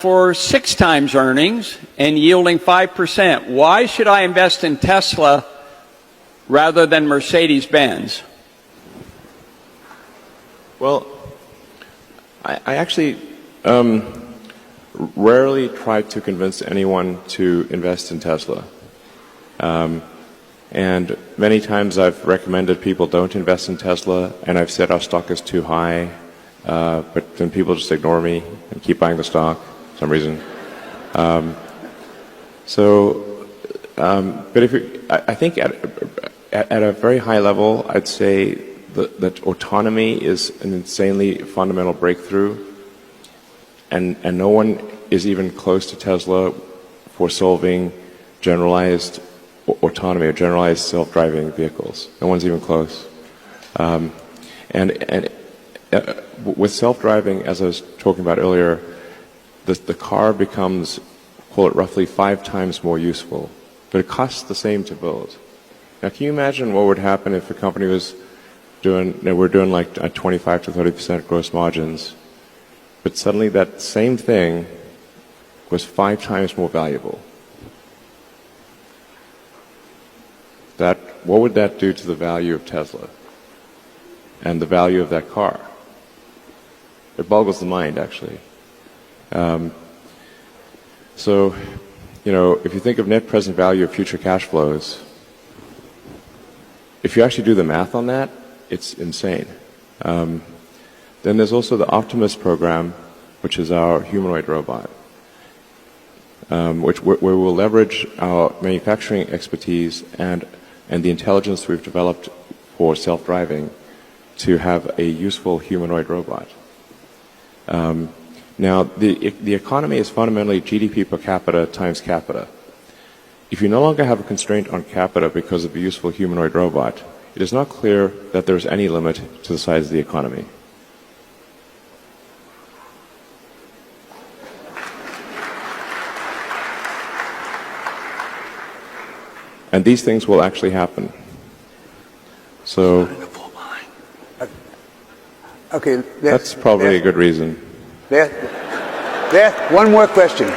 for 6 times earnings and yielding 5%. Why should I invest in Tesla rather than Mercedes-Benz? Well, I actually rarely try to convince anyone to invest in Tesla. And many times I've recommended people don't invest in Tesla, and I've said our stock is too high, but then people just ignore me and keep buying the stock for some reason. But if I think at a very high level, I'd say that autonomy is an insanely fundamental breakthrough, and no one is even close to Tesla for solving generalized autonomy or generalized self-driving vehicles. No one's even close. With self-driving, as I was talking about earlier, the car becomes, call it roughly 5 times more useful, but it costs the same to build. Now, can you imagine what would happen if a company was we're doing like 25 to 30% gross margins, but suddenly that same thing was 5 times more valuable? What would that do to the value of Tesla and the value of that car? It boggles the mind, actually. So, if you think of net present value of future cash flows, if you actually do the math on that, it's insane. Then there's also the Optimus program, which is our humanoid robot, where we'll leverage our manufacturing expertise and the intelligence we've developed for self-driving to have a useful humanoid robot. Now, the economy is fundamentally GDP per capita times capita. If you no longer have a constraint on capita because of a useful humanoid robot, it is not clear that there is any limit to the size of the economy. And these things will actually happen. So okay, that's probably a good reason. One more question.